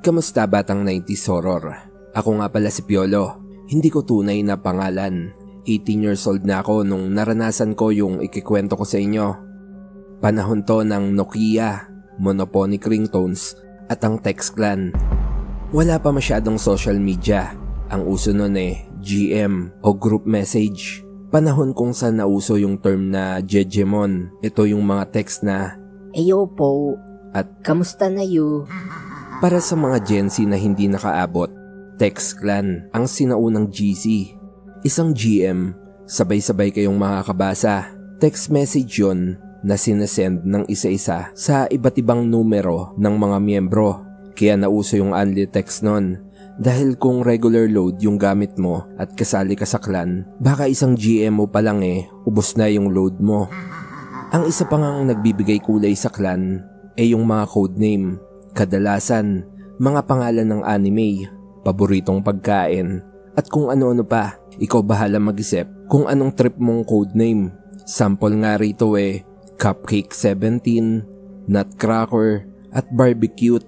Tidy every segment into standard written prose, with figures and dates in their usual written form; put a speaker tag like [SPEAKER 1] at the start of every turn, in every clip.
[SPEAKER 1] Kamusta batang 90s horror? Ako nga pala si Piolo. Hindi ko tunay na pangalan. 18 years old na ako nung naranasan ko yung ikikwento ko sa inyo. Panahon to ng Nokia, Monophonic ringtones at ang text clan. Wala pa masyadong social media. Ang uso nun GM o group message. Panahon kung saan nauso yung term na Jejemon. Ito yung mga text na
[SPEAKER 2] Eyo po,
[SPEAKER 1] at
[SPEAKER 2] kamusta na you?
[SPEAKER 1] para sa mga Gen Z na hindi nakaabot, text clan ang sinaunang GC. Isang GM, sabay-sabay kayong makakabasa. Text message yon na sinasend ng isa-isa sa iba't ibang numero ng mga miyembro. Kaya nauso yung only text nun. Dahil kung regular load yung gamit mo at kasali ka sa clan, baka isang GM mo pa lang ubos na yung load mo. Ang isa pa ngang nagbibigay kulay sa clan yung mga codename. Kadalasan, mga pangalan ng anime, paboritong pagkain, at kung ano-ano pa. Ikaw bahala mag-isip kung anong trip mong codename. Sample nga rito Cupcake 17, Nutcracker, at Barbecue.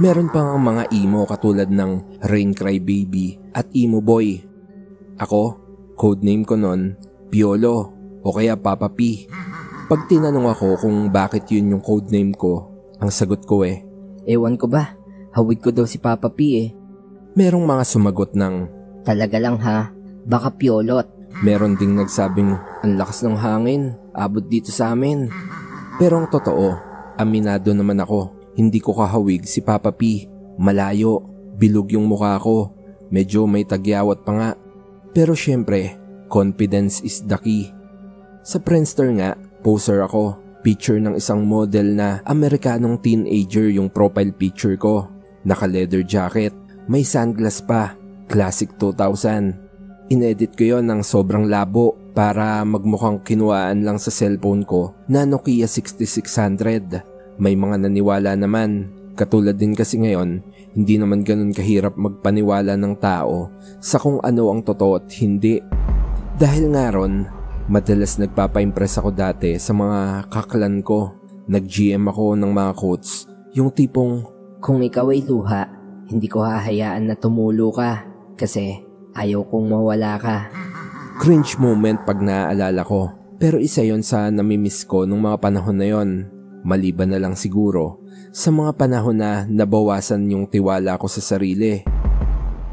[SPEAKER 1] Meron pa nga mga emo katulad ng Rain Cry Baby at Emo Boy. Ako, codename ko nun, Piolo o kaya Papa P. Pag tinanong ako kung bakit yun yung codename ko, ang sagot ko
[SPEAKER 2] Ewan ko ba, hawig ko daw si Papa P
[SPEAKER 1] merong mga sumagot ng
[SPEAKER 2] Talaga lang ha, baka piolot.
[SPEAKER 1] meron ding nagsabing ang lakas ng hangin, abot dito sa amin. Pero ang totoo, aminado naman ako, hindi ko kahawig si Papa P. Malayo, bilog yung mukha ko, medyo may tagyawat pa nga. Pero syempre, confidence is the key. Sa Friendster nga, poser ako. Picture ng isang model na Amerikanong teenager yung profile picture ko. Naka-leather jacket, may sunglass pa, classic 2000. Inedit ko yon ng sobrang labo para magmukhang kinuhaan lang sa cellphone ko na Nokia 6600. May mga naniwala naman. Katulad din kasi ngayon, hindi naman ganun kahirap magpaniwala ng tao sa kung ano ang totoo at hindi. Dahil nga ron, madalas nagpapa-impress ako dati sa mga kaklan ko. Nag-GM ako ng mga quotes, yung tipong,
[SPEAKER 2] Kung ikaw ay luha, hindi ko hahayaan na tumulo ka kasi ayaw kong mawala ka.
[SPEAKER 1] cringe moment pag naaalala ko. Pero isa yon sa namimiss ko nung mga panahon na yon. Maliban na lang siguro sa mga panahon na nabawasan yung tiwala ko sa sarili.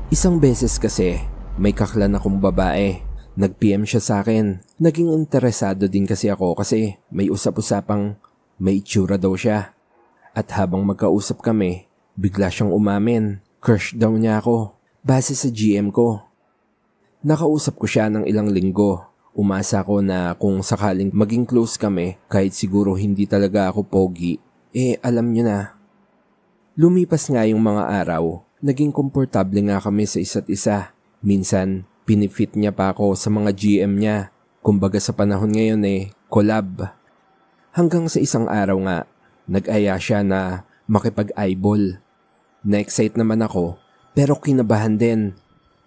[SPEAKER 1] Isang beses kasi, may kaklan akong babae. Nag-PM siya sa akin. Naging interesado din kasi ako kasi may usap-usapang may itsura daw siya. At habang magkausap kami, bigla siyang umamin. Crush daw niya ako, base sa GM ko. Nakausap ko siya ng ilang linggo. Umasa ko na kung sakaling maging close kami, kahit siguro hindi talaga ako pogi, alam niyo na. Lumipas nga yung mga araw, naging komportable nga kami sa isa't isa. Minsan, pinifit niya pa ako sa mga GM niya. Kumbaga sa panahon ngayon collab. Hanggang sa isang araw nga, nag-aya siya na makipag-eyeball. Na-excite naman ako, pero kinabahan din.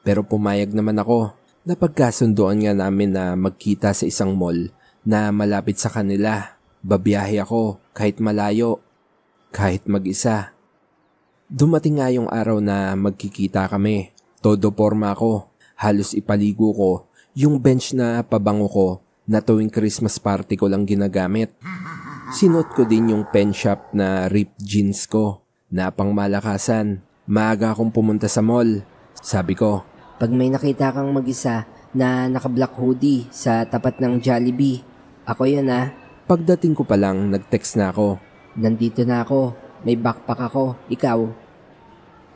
[SPEAKER 1] Pero pumayag naman ako. Napagkasunduan nga namin na magkita sa isang mall na malapit sa kanila. Babiyahe ako kahit malayo, kahit mag-isa. Dumating nga yung araw na magkikita kami. Todo forma ako. Halos ipaligo ko yung bench na pabango ko na tuwing Christmas party ko lang ginagamit. Sinuot ko din yung pen shop na ripped jeans ko na pang malakasan. Maaga akong pumunta sa mall. Sabi ko,
[SPEAKER 2] Pag may nakita kang mag-isa na naka-black hoodie sa tapat ng Jollibee, ako yun
[SPEAKER 1] Pagdating ko pa lang, nag-text na ako.
[SPEAKER 2] Nandito na ako, may backpack ako, ikaw.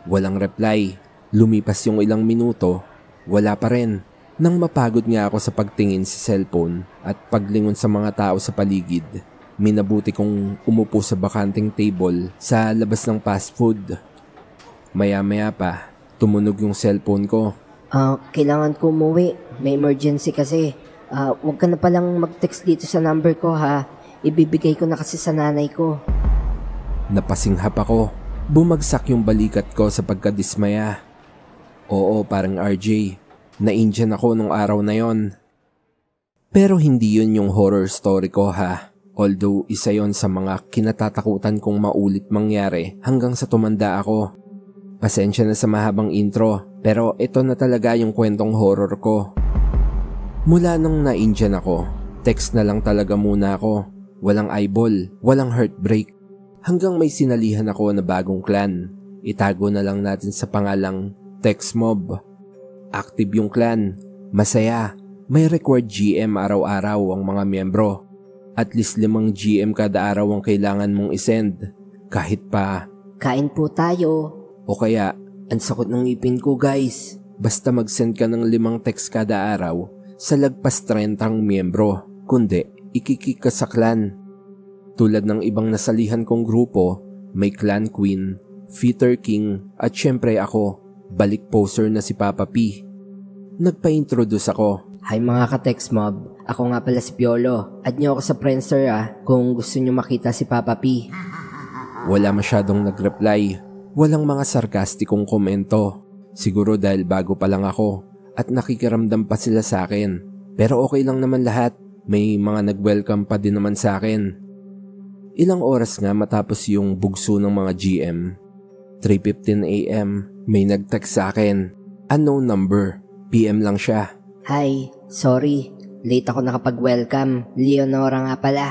[SPEAKER 1] Walang reply. Lumipas yung ilang minuto, wala pa rin. Nang mapagod nga ako sa pagtingin sa cellphone at paglingon sa mga tao sa paligid, minabuti kong umupo sa bakanting table sa labas ng fast food. Maya-maya pa, tumunog yung cellphone ko.
[SPEAKER 2] Kailangan ko umuwi. May emergency kasi. Huwag ka na palang mag-text dito sa number ko ha. Ibibigay ko na kasi sa nanay ko.
[SPEAKER 1] Napasinghap ako. Bumagsak yung balikat ko sa pagkadismaya. Oo, parang RJ. Na-Indian ako nung araw na yon. Pero hindi yun yung horror story ko ha. Although isa yon sa mga kinatatakutan kong maulit mangyari hanggang sa tumanda ako. Pasensya na sa mahabang intro, pero ito na talaga yung kwentong horror ko. Mula nung na-Indian ako, text na lang talaga muna ako. Walang eyeball, walang heartbreak. Hanggang may sinalihan ako na bagong clan. Itago na lang natin sa pangalang Text Mob. Active yung clan, masaya. May required GM araw-araw ang mga miyembro. At least 5 GM kada araw ang kailangan mong isend. Kahit pa,
[SPEAKER 2] Kain po tayo.
[SPEAKER 1] o kaya, ang sakot ng ipin ko guys. Basta mag-send ka ng 5 text kada araw sa lagpas 30 miyembro. Kundi, ikikik ka sa clan. Tulad ng ibang nasalihan kong grupo, may clan queen, fitter king, at syempre ako, balik poser na si Papa P. Nagpa-introduce ako.
[SPEAKER 2] Hi mga ka-text mob. Ako nga pala si Piolo. Add nyo ako sa Friendster kung gusto nyo makita si Papa P.
[SPEAKER 1] Wala masyadong nag-reply. Walang mga sarkastikong komento. Siguro dahil bago pa lang ako at nakikiramdam pa sila sa akin. Pero okay lang naman lahat. May mga nag-welcome pa din naman sa akin. Ilang oras nga matapos yung bugso ng mga GM. 3:15 AM, may nag-text sa akin. Unknown number. PM lang siya.
[SPEAKER 2] Hi, sorry. Late ako nakapag-welcome. Leonora nga pala.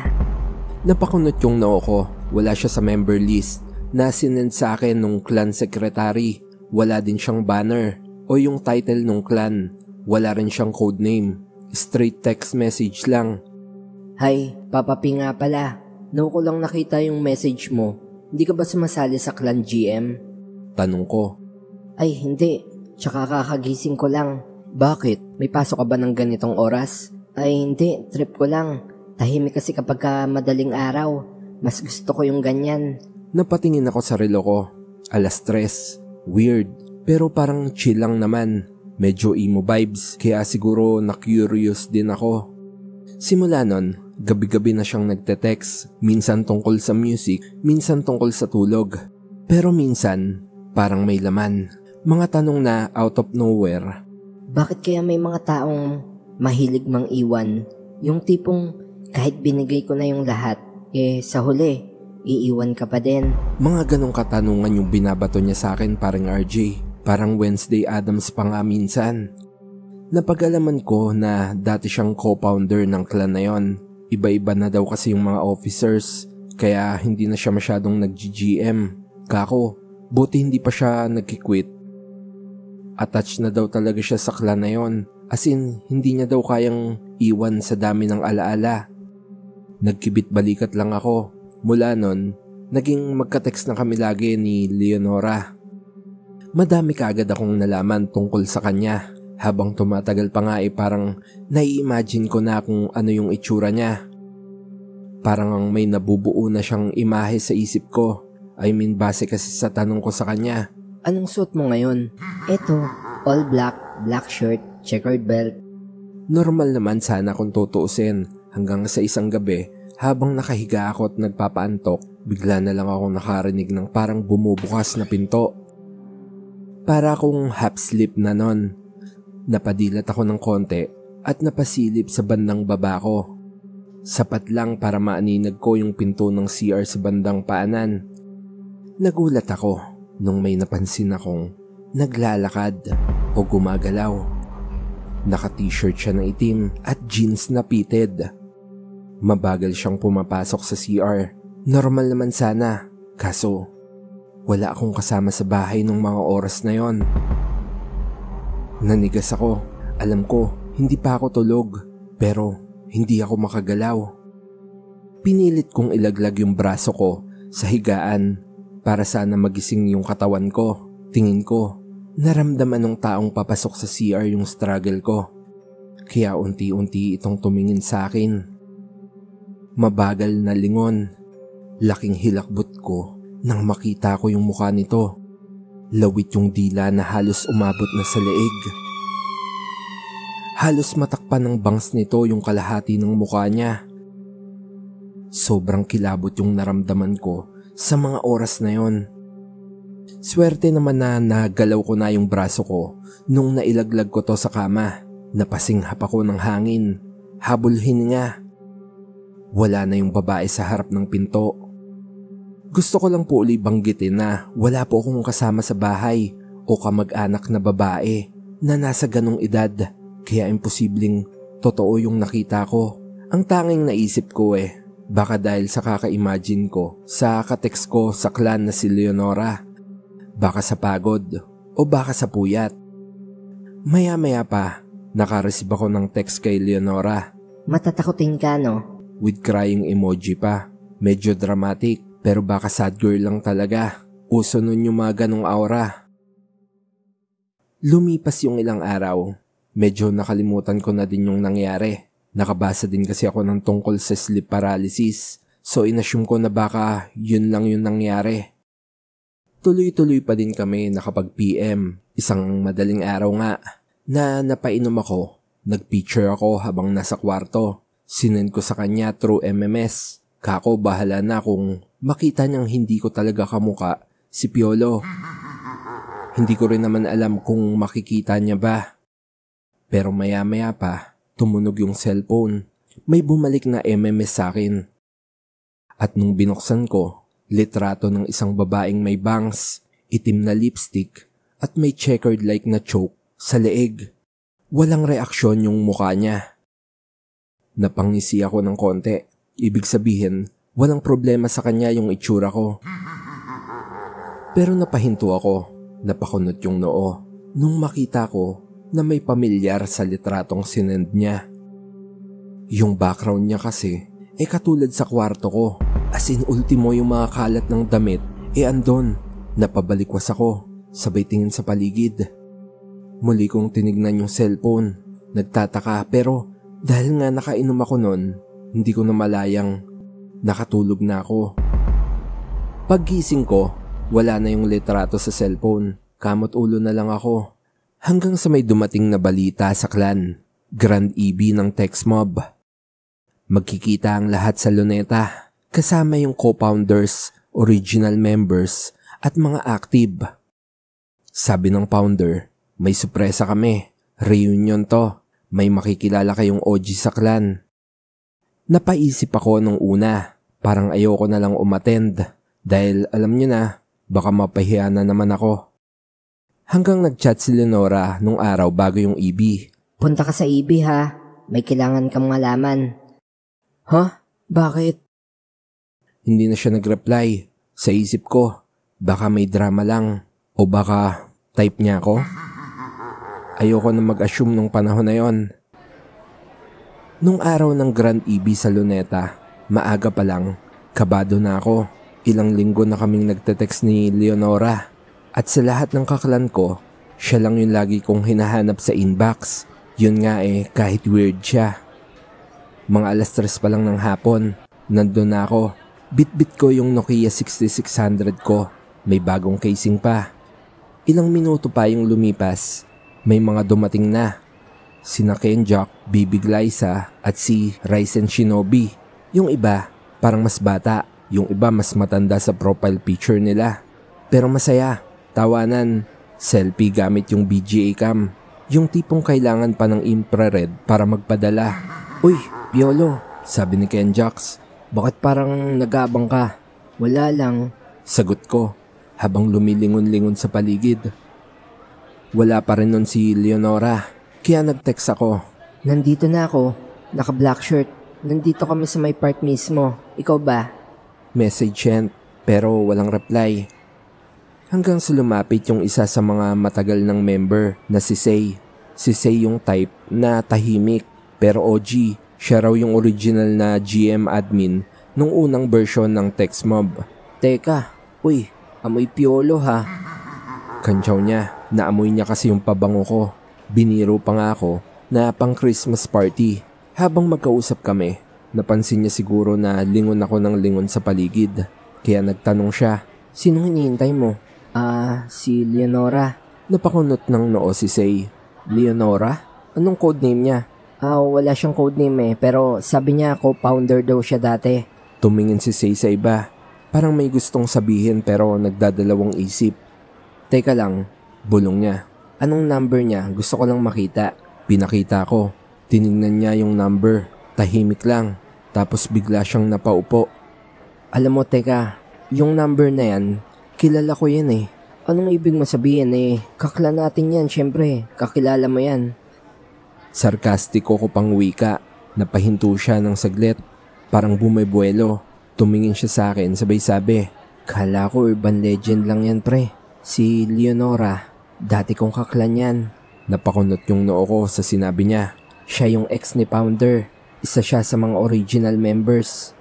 [SPEAKER 1] Napakunot yung noo ko. Wala siya sa member list. Nasinend sa akin nung clan secretary. Wala din siyang banner o yung title nung clan. Wala rin siyang codename. Straight text message lang.
[SPEAKER 2] Hi, Papa P nga pala. Noon ko lang nakita yung message mo. Hindi ka ba sumasali sa clan GM?
[SPEAKER 1] Tanong ko.
[SPEAKER 2] Ay, hindi. Tsaka kakagising ko lang. Bakit? May pasok ka ba ng ganitong oras? Ay, hindi. Trip ko lang. Tahimik kasi kapag madaling araw. Mas gusto ko yung ganyan.
[SPEAKER 1] Napatingin ako sa relo ko. 3:00. Weird. Pero parang chill lang naman. Medyo emo vibes. Kaya siguro na-curious din ako. Simula nun, gabi-gabi na siyang nagte-text. Minsan tungkol sa music, minsan tungkol sa tulog. Pero minsan, parang may laman. Mga tanong na out of nowhere.
[SPEAKER 2] Bakit kaya may mga taong mahilig mang iwan? Yung tipong kahit binigay ko na yung lahat, sa huli, iiwan ka pa din.
[SPEAKER 1] Mga ganong katanungan yung binabato niya sa akin parang RJ. Parang Wednesday Addams pa nga minsan. Napag-alaman ko na dati siyang co-founder ng clan na yon. Iba-iba na daw kasi yung mga officers, kaya hindi na siya masyadong nag-GM. Kako, buti hindi pa siya nagki-quit. Attached na daw talaga siya sa clan na yon. As in, hindi niya daw kayang iwan sa dami ng alaala. Nagkibit balikat lang ako. Mula nun, naging magka-text na kami lagi ni Leonora. Madami kaagad akong nalaman tungkol sa kanya. Habang tumatagal pa nga parang nai-imagine ko na kung ano yung itsura niya. Parang ang may nabubuo na siyang imahe sa isip ko. I mean base kasi sa tanong ko sa kanya.
[SPEAKER 2] Anong suot mo ngayon? Eto, all black, black shirt, checkered belt.
[SPEAKER 1] Normal naman sana kung tutuusin. Hanggang sa isang gabi, habang nakahiga ako at nagpapaantok, bigla na lang ako nakarinig ng parang bumubukas na pinto. Para akong half sleep na nun. Napadilat ako ng konti at napasilip sa bandang baba ko. Sapat lang para maaninag ko yung pinto ng CR sa bandang paanan. Nagulat ako nung may napansin akong naglalakad o gumagalaw. Naka-t-shirt siya na itim at jeans na pitted. Mabagal siyang pumapasok sa CR. Normal naman sana, kaso wala akong kasama sa bahay nung mga oras na yon. Nanigas ako. Alam ko, hindi pa ako tulog. Pero, hindi ako makagalaw. Pinilit kong ilaglag yung braso ko sa higaan para sana magising yung katawan ko. Tingin ko, naramdaman ng taong papasok sa CR yung struggle ko. Kaya unti-unti itong tumingin sa akin. Mabagal na lingon. Laking hilakbot ko nang makita ko yung mukha nito. Lawit yung dila na halos umabot na sa leeg. Halos matakpan ng bangs nito yung kalahati ng mukha niya. Sobrang kilabot yung naramdaman ko sa mga oras na yon. Swerte naman na nagalaw ko na yung braso ko nung nailaglag ko to sa kama. Napasinghap ako ng hangin. Habol hininga. Wala na yung babae sa harap ng pinto. Gusto ko lang po uli banggitin na wala po akong kasama sa bahay o kamag-anak na babae na nasa ganong edad, kaya imposibleng totoo yung nakita ko. Ang tanging naisip ko baka dahil sa kaka-imagine ko sa katext ko sa clan na si Leonora, baka sa pagod o baka sa puyat. Maya-maya pa, nakareceive ako ng text kay Leonora.
[SPEAKER 2] Matatakotin ka, no?
[SPEAKER 1] With crying emoji pa. Medyo dramatic, pero baka sad girl lang talaga. Uso nun yung mga ganong aura. Lumipas yung ilang araw. Medyo nakalimutan ko na din yung nangyari. Nakabasa din kasi ako ng tungkol sa sleep paralysis. So inassume ko na baka yun lang yung nangyari. Tuloy-tuloy pa din kami nakapag-PM. Isang madaling araw nga na napainom ako. Nag-picture ako habang nasa kwarto. Sinend ko sa kanya through MMS. Kako bahala na kung makita niyang hindi ko talaga kamuka si Piolo. Hindi ko rin naman alam kung makikita niya ba. Pero maya-maya pa, tumunog yung cellphone. May bumalik na MMS sa akin. At nung binuksan ko, litrato ng isang babaeng may bangs, itim na lipstick, at may checkered like na choke sa leeg. Walang reaksyon yung mukha niya. Napangisi ako ng konti. Ibig sabihin, walang problema sa kanya yung itsura ko. Pero napahinto ako, napakunot yung noo, nung makita ko na may pamilyar sa litratong sinend niya. Yung background niya kasi, katulad sa kwarto ko. As in ultimo yung mga kalat ng damit, andon. Napabalikwas ako, sabay tingin sa paligid. Muli kong tinignan yung cellphone. Nagtataka pero dahil nga nakainom ako nun, hindi ko na malayang nakatulog na ako. Paggising ko, wala na yung litrato sa cellphone. Kamot ulo na lang ako. Hanggang sa may dumating na balita sa clan, Grand EB ng text mob. Magkikita ang lahat sa Luneta, kasama yung co-founders, original members, at mga active. Sabi ng founder, may sorpresa kami. Reunion to. May makikilala kayong OG sa clan. Napaisip ako nung una, parang ayoko na lang umattend dahil alam nyo na, baka mapahiya na naman ako. Hanggang nagchat si Leonora nung araw bago yung EB.
[SPEAKER 2] Punta ka sa EB ha, may kailangan kang malaman. Huh? Bakit?
[SPEAKER 1] Hindi na siya nag-reply. Sa isip ko, baka may drama lang o baka type niya ako. Ayoko na mag-assume nung panahon na yon. Nung araw ng Grand EB sa Luneta, maaga pa lang, kabado na ako. Ilang linggo na kaming nagte-text ni Leonora. At sa lahat ng kaklan ko, siya lang yung lagi kong hinahanap sa inbox. Yun nga kahit weird siya. Mga 3:00 pa lang ng hapon, nandun na ako. Bit-bit ko yung Nokia 6600 ko. May bagong casing pa. Ilang minuto pa yung lumipas, may mga dumating na. Sina Kenjak, Bibi Glyza at si Ryzen Shinobi. Yung iba, parang mas bata. Yung iba mas matanda sa profile picture nila. Pero masaya, tawanan, selfie gamit yung BGA cam. Yung tipong kailangan pa ng infrared para magpadala. Uy, Piolo, sabi ni Kenjax. Bakit parang nagabang ka? Wala lang, sagot ko habang lumilingon-lingon sa paligid. Wala pa rin nun si Leonora. Kaya nag-text ako.
[SPEAKER 2] Nandito na ako. Naka-black shirt. Nandito kami sa may park mismo. Ikaw ba?
[SPEAKER 1] Message sent, pero walang reply. Hanggang sa lumapit yung isa sa mga matagal ng member na si Say. Si Say yung type na tahimik, pero OG. Siya raw yung original na GM admin nung unang version ng text mob.
[SPEAKER 2] Teka, uy, amoy Piolo ha.
[SPEAKER 1] Kantsaw niya, naamoy niya kasi yung pabango ko. Biniro pa nga ako na pang Christmas party. Habang magkausap kami, napansin niya siguro na lingon ako ng lingon sa paligid. Kaya nagtanong siya,
[SPEAKER 2] sinong hinihintay mo? Si Leonora.
[SPEAKER 1] Napakunot ng noo si Say.
[SPEAKER 2] Leonora?
[SPEAKER 1] Anong codename niya?
[SPEAKER 2] Wala siyang codename pero sabi niya co-founder daw siya dati.
[SPEAKER 1] Tumingin si Say sa iba. Parang may gustong sabihin pero nagdadalawang isip. Teka lang, bulong niya. Anong number niya? Gusto ko lang makita. Pinakita ko. Tiningnan niya yung number. Tahimik lang. Tapos bigla siyang napaupo.
[SPEAKER 2] Alam mo, teka. Yung number na yan, kilala ko yan eh. Anong ibig mo sabihin eh? Kakla natin yan, syempre. Kakilala mo yan.
[SPEAKER 1] Sarkastiko ko pang wika. Napahinto siya ng saglit. Parang bumibuelo. Tumingin siya sa akin, sabay sabi, "Kala ko urban legend lang yan, pre. Si Leonora, dati kong kaklan yan." Napakunot yung noo ko sa sinabi niya. Siya yung ex ni Pounder. Isa siya sa mga original members.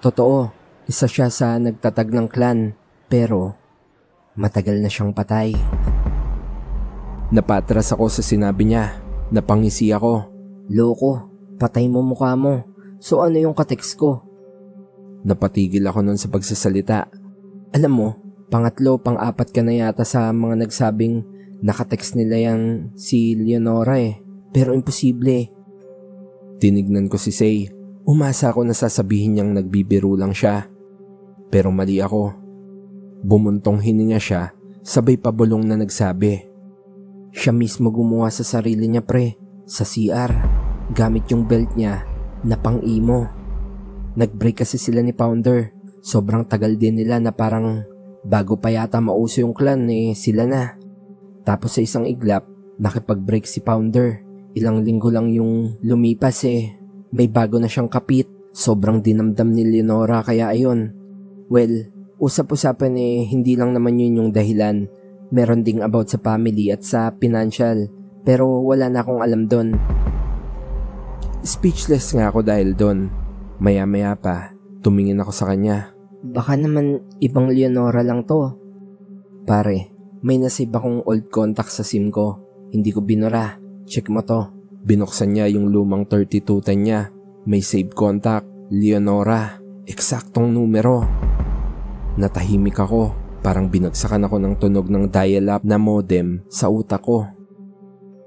[SPEAKER 1] Totoo, isa siya sa nagtatag ng clan. Pero matagal na siyang patay. Napatras ako sa sinabi niya. Napangisi ako.
[SPEAKER 2] Loko, patay mo mukha mo. So ano yung kateks ko?
[SPEAKER 1] Napatigil ako nun sa pagsasalita. Alam mo, pangatlo, pang-apat ka na yata sa mga nagsabing nakatext nila yan si Leonora eh. Pero imposible. Tinignan ko si Say. Umasa ako na sasabihin niyang nagbibiro lang siya. Pero mali ako. Bumuntong hininga siya, sabay pabulong na nagsabi. Siya mismo gumawa sa sarili niya, pre, sa CR, gamit yung belt niya na pang-emo. Nag-break kasi sila ni Pounder. Sobrang tagal din nila na parang bago pa yata mauso yung clan eh, sila na. Tapos sa isang iglap, nakipag-break si Pounder. Ilang linggo lang yung lumipas eh. May bago na siyang kapit. Sobrang dinamdam ni Leonora kaya ayun. Well, usap-usapan eh, hindi lang naman yun yung dahilan. Meron ding about sa family at sa financial. Pero wala na akong alam doon. Speechless nga ako dahil doon. Maya-maya pa, tumingin ako sa kanya. Baka naman ibang Leonora lang to. Pare, may nasave akong old contact sa SIM ko. Hindi ko binura. Check mo to. Binuksan niya yung lumang 3210 niya. May save contact, Leonora. Eksaktong numero. Natahimik ako. Parang binagsakan ako ng tunog ng dial-up na modem sa utak ko.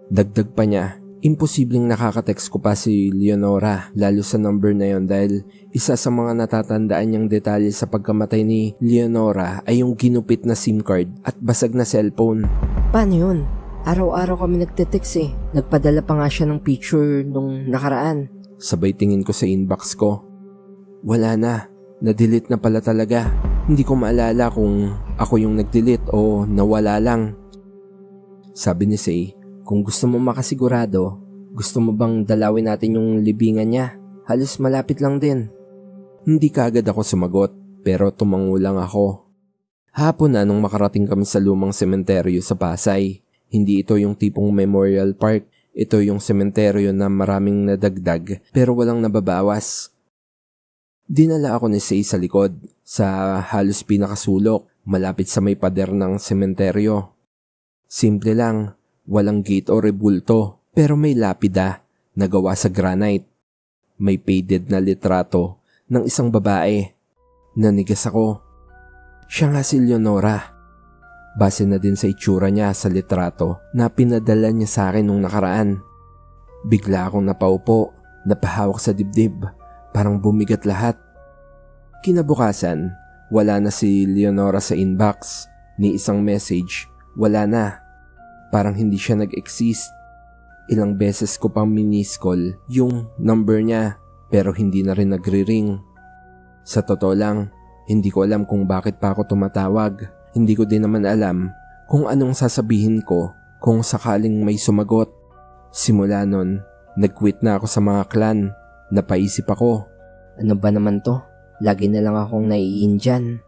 [SPEAKER 1] Dagdag pa niya, imposibleng nakaka-text ko pa si Leonora lalo sa number na yon dahil isa sa mga natatandaan niyang detalye sa pagkamatay ni Leonora ay yung ginupit na SIM card at basag na cellphone.
[SPEAKER 2] Paano yun? Araw-araw kami nagte-text eh. Nagpadala pa nga siya ng picture nung nakaraan.
[SPEAKER 1] Sabay tingin ko sa inbox ko. Wala na. Na-delete na pala talaga. Hindi ko maalala kung ako yung nag-delete o nawala lang. Sabi ni Say, kung gusto mo makasigurado, gusto mo bang dalawin natin yung libingan niya? Halos malapit lang din. Hindi kaagad ako sumagot, pero tumango lang ako. Hapon na nung makarating kami sa lumang sementeryo sa Pasay. Hindi ito yung tipong memorial park. Ito yung sementeryo na maraming nadagdag pero walang nababawas. Dinala ako ni Say sa likod, sa halos pinakasulok, malapit sa may pader ng sementeryo. Simple lang, walang gate o rebulto, pero may lapida na gawa sa granite. May faded na litrato ng isang babae. Nanigas ako. Siya nga si Leonora. Base na din sa itsura niya sa litrato na pinadala niya sa akin nung nakaraan. Bigla akong napaupo, napahawak sa dibdib. Parang bumigat lahat. Kinabukasan, wala na si Leonora sa inbox. Ni isang message, wala na. Parang hindi siya nag-exist. Ilang beses ko pang miniscall yung number niya pero hindi na rin nagre-ring. Sa totoo lang, hindi ko alam kung bakit pa ako tumatawag. Hindi ko din naman alam kung anong sasabihin ko kung sakaling may sumagot. Simula nun, nag-quit na ako sa mga clan. Napaisip ako.
[SPEAKER 2] Ano ba naman to? Lagi na lang akong naiin dyan.